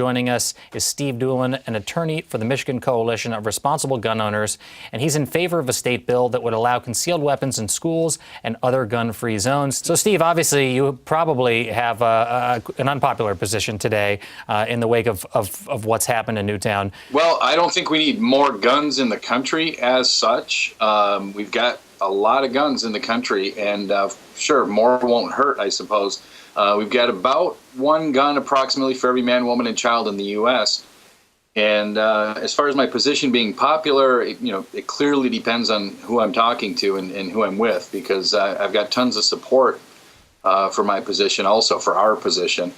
Joining us is Steve Dulan, an attorney for the Michigan Coalition of Responsible Gun Owners, and he's in favor of a state bill that would allow concealed weapons in schools and other gun-free zones. So, Steve, obviously you probably have an unpopular position today in the wake of what's happened in Newtown. Well, I don't think we need more guns in the country as such. We've got a lot of guns in the country, and sure, more won't hurt, I suppose. We've got about one gun approximately for every man, woman, and child in the U.S. And as far as my position being popular, it clearly depends on who I'm talking to and who I'm with, because I've got tons of support for my position, also for our position.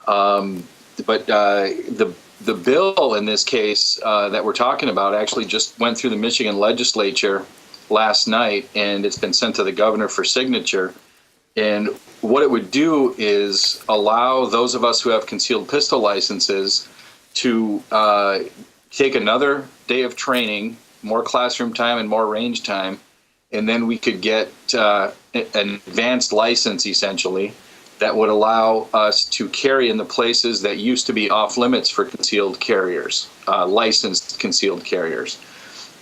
But the bill in this case that we're talking about actually just went through the Michigan legislature last night, and it's been sent to the governor for signature. And what it would do is allow those of us who have concealed pistol licenses to take another day of training, more classroom time and more range time, and then we could get an advanced license, essentially, that would allow us to carry in the places that used to be off limits for concealed carriers, licensed concealed carriers.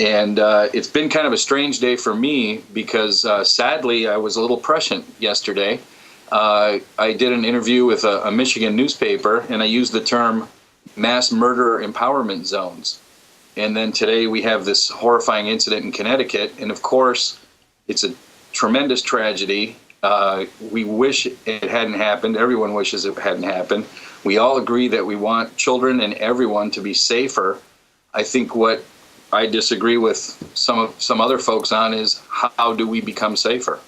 And it's been kind of a strange day for me because sadly I was a little prescient yesterday. I did an interview with a Michigan newspaper, and I used the term mass murder empowerment zones. And then today we have this horrifying incident in Connecticut, and of course it's a tremendous tragedy. We wish it hadn't happened. Everyone wishes it hadn't happened. We all agree that we want children and everyone to be safer. I think what I disagree with some other folks on is how do we become safer?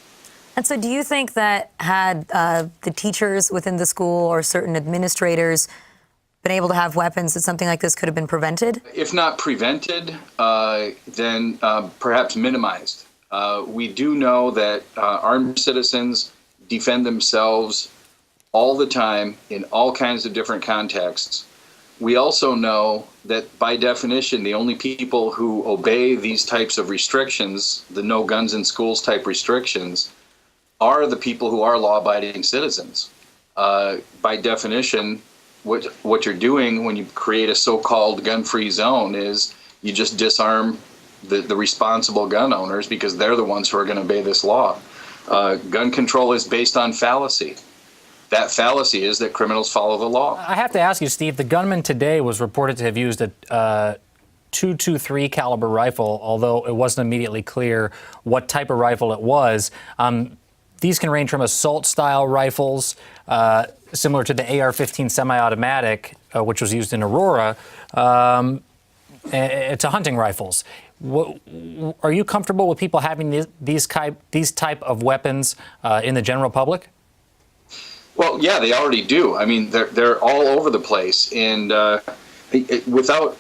And so do you think that had the teachers within the school or certain administrators been able to have weapons, that something like this could have been prevented? If not prevented, then perhaps minimized. We do know that armed citizens defend themselves all the time in all kinds of different contexts. We also know that by definition, the only people who obey these types of restrictions, the no guns in schools type restrictions, are the people who are law-abiding citizens. By definition, what you're doing when you create a so-called gun-free zone is you just disarm the responsible gun owners, because they're the ones who are going to obey this law. Gun control is based on fallacy. That fallacy is that criminals follow the law. I have to ask you, Steve, the gunman today was reported to have used a .223 caliber rifle, although it wasn't immediately clear what type of rifle it was. These can range from assault-style rifles, similar to the AR-15 semi-automatic, which was used in Aurora, to hunting rifles. Are you comfortable with people having these type of weapons in the general public? Well, yeah, they already do. I mean, they're all over the place, and without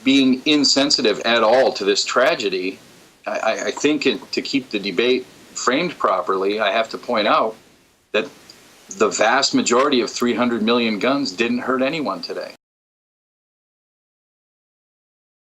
being insensitive at all to this tragedy, I think to keep the debate framed properly, I have to point out that the vast majority of 300 million guns didn't hurt anyone today.